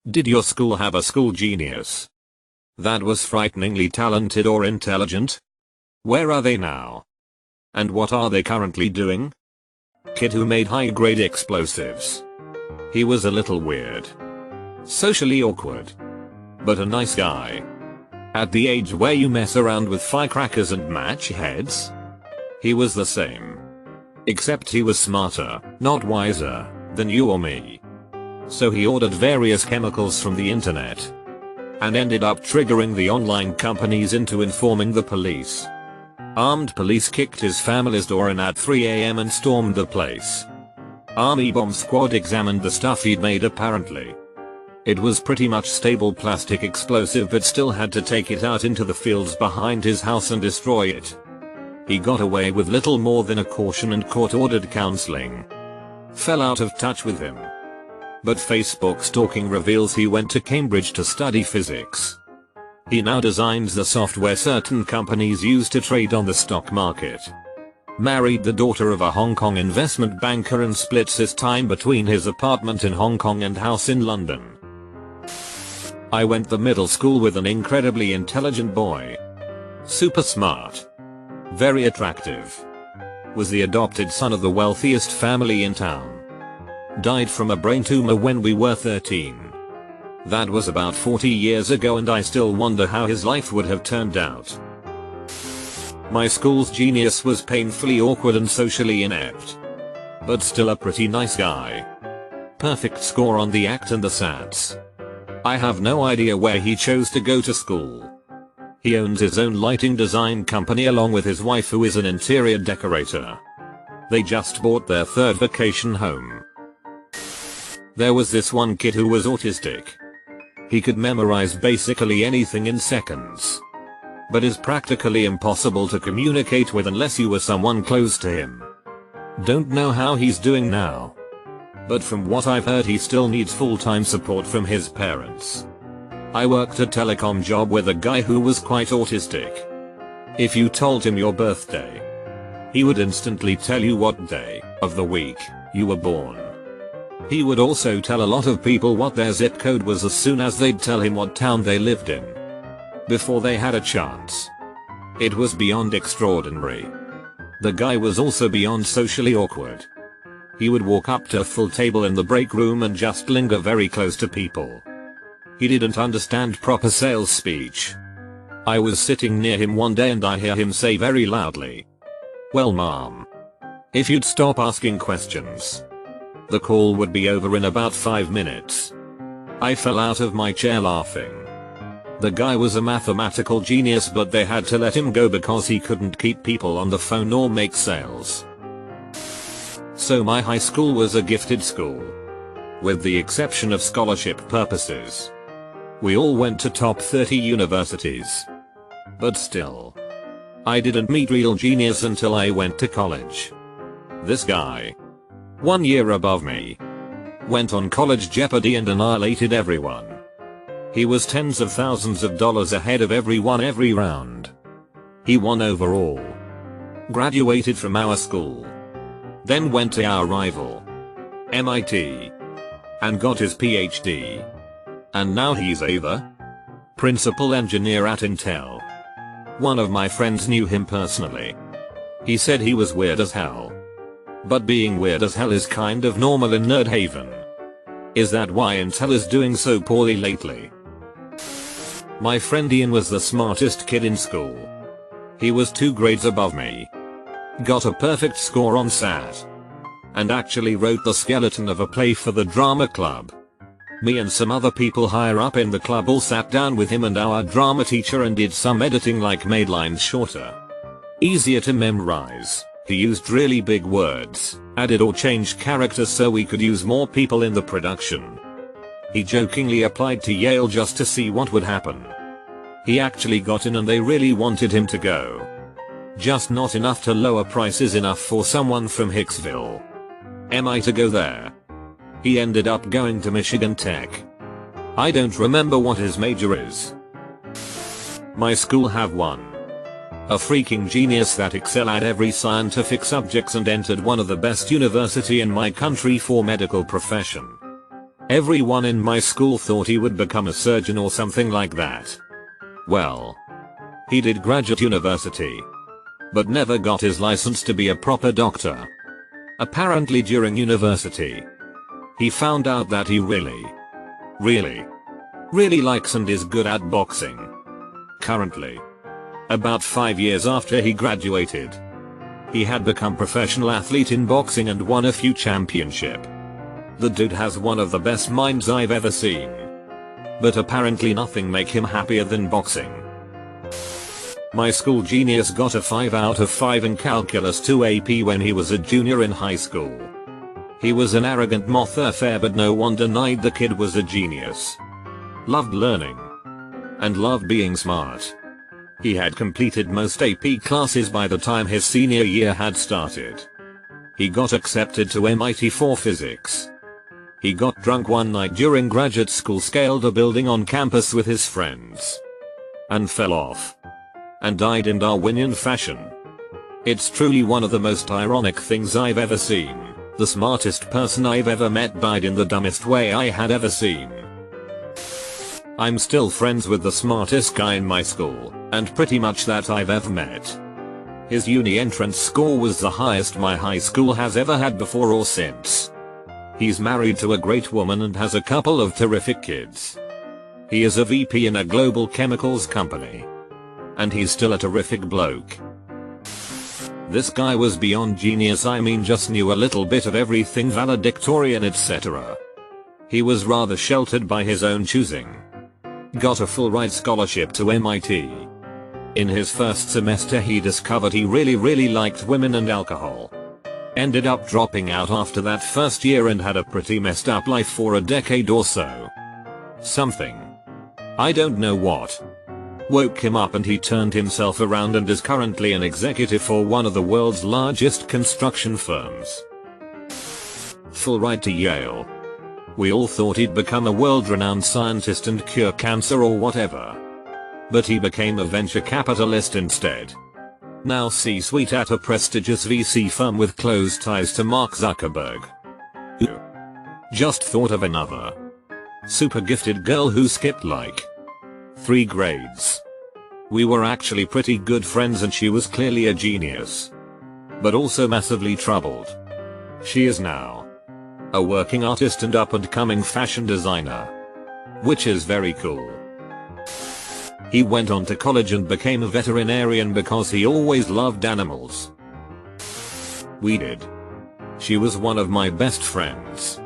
Did your school have a school genius that was frighteningly talented or intelligent? Where are they now? And what are they currently doing? Kid who made high-grade explosives. He was a little weird. Socially awkward. But a nice guy. At the age where you mess around with firecrackers and match heads? He was the same. Except he was smarter, not wiser, than you or me. So he ordered various chemicals from the internet. And ended up triggering the online companies into informing the police. Armed police kicked his family's door in at 3 AM and stormed the place. Army bomb squad examined the stuff he'd made apparently. It was pretty much stable plastic explosive but still had to take it out into the fields behind his house and destroy it. He got away with little more than a caution and court-ordered counseling. Fell out of touch with him. But Facebook stalking reveals he went to Cambridge to study physics. He now designs the software certain companies use to trade on the stock market. Married the daughter of a Hong Kong investment banker and splits his time between his apartment in Hong Kong and house in London. I went to middle school with an incredibly intelligent boy. Super smart. Very attractive. Was the adopted son of the wealthiest family in town. Died from a brain tumor when we were 13. That was about 40 years ago and I still wonder how his life would have turned out. My school's genius was painfully awkward and socially inept. But still a pretty nice guy. Perfect score on the ACT and the SATs. I have no idea where he chose to go to school. He owns his own lighting design company along with his wife who is an interior decorator. They just bought their third vacation home. There was this one kid who was autistic. He could memorize basically anything in seconds. But is practically impossible to communicate with unless you were someone close to him. Don't know how he's doing now. But from what I've heard he still needs full-time support from his parents. I worked a telecom job with a guy who was quite autistic. If you told him your birthday, he would instantly tell you what day of the week you were born. He would also tell a lot of people what their zip code was as soon as they'd tell him what town they lived in. Before they had a chance. It was beyond extraordinary. The guy was also beyond socially awkward. He would walk up to a full table in the break room and just linger very close to people. He didn't understand proper sales speech. I was sitting near him one day and I hear him say very loudly, "Well mom, if you'd stop asking questions, the call would be over in about 5 minutes." I fell out of my chair laughing. The guy was a mathematical genius but they had to let him go because he couldn't keep people on the phone or make sales. So my high school was a gifted school. With the exception of scholarship purposes. We all went to top 30 universities. But still. I didn't meet real genius until I went to college. This guy. 1 year above me. Went on College Jeopardy and annihilated everyone. He was tens of thousands of dollars ahead of everyone every round. He won overall. Graduated from our school. Then went to our rival, MIT, and got his PhD. And now he's either principal engineer at Intel. One of my friends knew him personally. He said he was weird as hell. But being weird as hell is kind of normal in Nerd Haven. Is that why Intel is doing so poorly lately? My friend Ian was the smartest kid in school. He was 2 grades above me. Got a perfect score on SAT. And actually wrote the skeleton of a play for the drama club. Me and some other people higher up in the club all sat down with him and our drama teacher and did some editing like made lines shorter. Easier to memorize. He used really big words, added or changed characters so we could use more people in the production. He jokingly applied to Yale just to see what would happen. He actually got in and they really wanted him to go. Just not enough to lower prices enough for someone from Hicksville. Am I to go there? He ended up going to Michigan Tech. I don't remember what his major is. My school have one. A freaking genius that excelled at every scientific subjects and entered one of the best university in my country for medical profession. Everyone in my school thought he would become a surgeon or something like that. Well, he did graduate university, but never got his license to be a proper doctor. Apparently during university, he found out that he really likes and is good at boxing. Currently, about 5 years after he graduated, he had become professional athlete in boxing and won a few championships. The dude has one of the best minds I've ever seen. But apparently nothing make him happier than boxing. My school genius got a 5 out of 5 in Calculus 2 AP when he was a junior in high school. He was an arrogant moth affair, but no one denied the kid was a genius. Loved learning. And loved being smart. He had completed most AP classes by the time his senior year had started. He got accepted to MIT for physics. He got drunk one night during graduate school, scaled a building on campus with his friends, and fell off, and died in Darwinian fashion. It's truly one of the most ironic things I've ever seen. The smartest person I've ever met died in the dumbest way I had ever seen. I'm still friends with the smartest guy in my school, and pretty much that I've ever met. His uni entrance score was the highest my high school has ever had before or since. He's married to a great woman and has a couple of terrific kids. He is a VP in a global chemicals company. And he's still a terrific bloke. This guy was beyond genius, I mean just knew a little bit of everything, valedictorian etc. He was rather sheltered by his own choosing. Got a full ride scholarship to MIT. In his first semester he discovered he really liked women and alcohol. Ended up dropping out after that first year and had a pretty messed up life for a decade or so. Something, I don't know what, woke him up and he turned himself around and is currently an executive for one of the world's largest construction firms. Full ride to Yale. We all thought he'd become a world-renowned scientist and cure cancer or whatever. But he became a venture capitalist instead. Now C-suite at a prestigious VC firm with close ties to Mark Zuckerberg. Just thought of another super gifted girl who skipped like 3 grades. We were actually pretty good friends and she was clearly a genius, but also massively troubled. She is now a working artist and up and coming fashion designer, which is very cool. He went on to college and became a veterinarian because he always loved animals. We did. She was one of my best friends.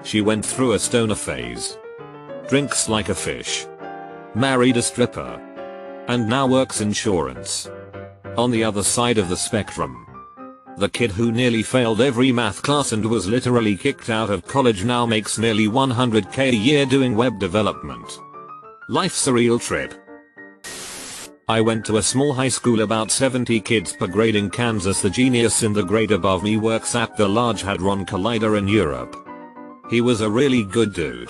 She went through a stoner phase, drinks like a fish, married a stripper, and now works insurance. On the other side of the spectrum, the kid who nearly failed every math class and was literally kicked out of college now makes nearly $100K a year doing web development. Life's a real trip. I went to a small high school, about 70 kids per grade in Kansas. The genius in the grade above me works at the Large Hadron Collider in Europe. He was a really good dude.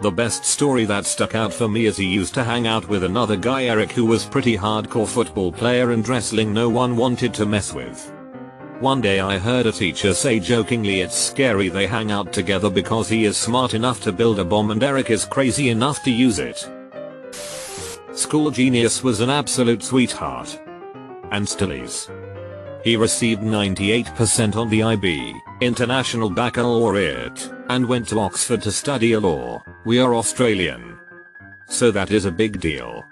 The best story that stuck out for me is he used to hang out with another guy, Eric, who was pretty hardcore football player and wrestling no one wanted to mess with. One day I heard a teacher say jokingly it's scary they hang out together because he is smart enough to build a bomb and Eric is crazy enough to use it. School genius was an absolute sweetheart. And still is. He received 98% on the IB, International Baccalaureate, and went to Oxford to study law. We are Australian, so that is a big deal.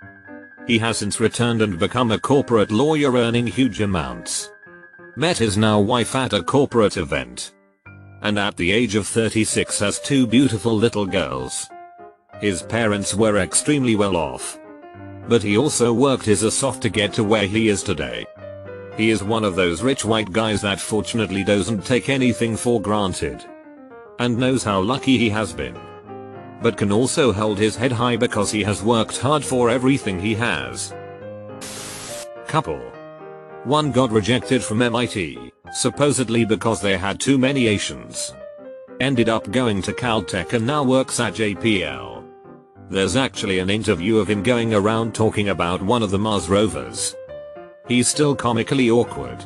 He has since returned and become a corporate lawyer earning huge amounts. Met his now wife at a corporate event. And at the age of 36 has 2 beautiful little girls. His parents were extremely well off, but he also worked his ass off to get to where he is today. He is one of those rich white guys that fortunately doesn't take anything for granted, and knows how lucky he has been, but can also hold his head high because he has worked hard for everything he has. Couple. One got rejected from MIT, supposedly because they had too many Asians. Ended up going to Caltech and now works at JPL. There's actually an interview of him going around talking about one of the Mars rovers. He's still comically awkward.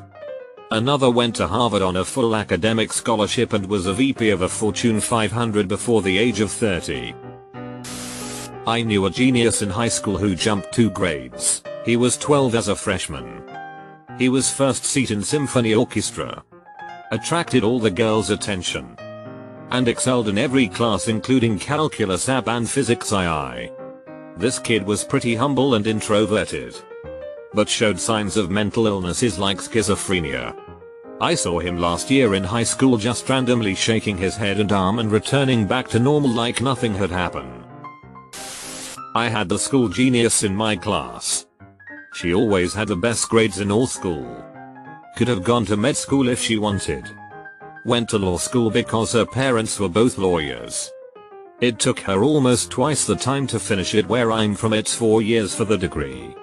Another went to Harvard on a full academic scholarship and was a VP of a Fortune 500 before the age of 30. I knew a genius in high school who jumped 2 grades. He was 12 as a freshman. He was first seat in symphony orchestra. Attracted all the girls' attention. And excelled in every class including calculus AP and physics II. This kid was pretty humble and introverted, but showed signs of mental illnesses like schizophrenia. I saw him last year in high school just randomly shaking his head and arm and returning back to normal like nothing had happened. I had the school genius in my class. She always had the best grades in all school. Could have gone to med school if she wanted. Went to law school because her parents were both lawyers. It took her almost twice the time to finish it. Where I'm from it's 4 years for the degree.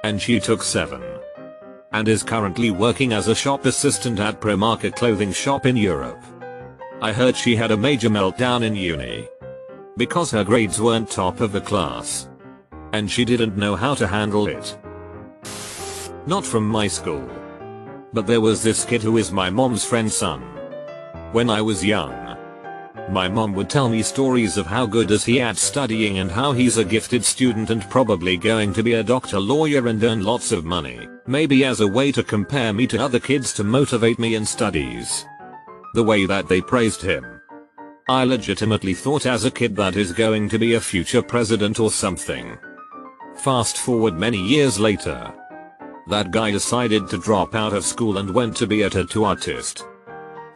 And she took 7. And is currently working as a shop assistant at Primark, clothing shop in Europe. I heard she had a major meltdown in uni. Because her grades weren't top of the class. And she didn't know how to handle it. Not from my school. But there was this kid who is my mom's friend's son. When I was young, my mom would tell me stories of how good is he at studying and how he's a gifted student and probably going to be a doctor, lawyer and earn lots of money, maybe as a way to compare me to other kids to motivate me in studies. The way that they praised him, I legitimately thought as a kid that is going to be a future president or something. Fast forward many years later, that guy decided to drop out of school and went to be a tattoo artist.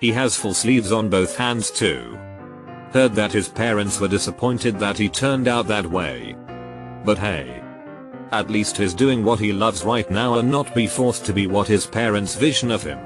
He has full sleeves on both hands too. Heard that his parents were disappointed that he turned out that way. But hey, at least he's doing what he loves right now and not be forced to be what his parents' vision of him.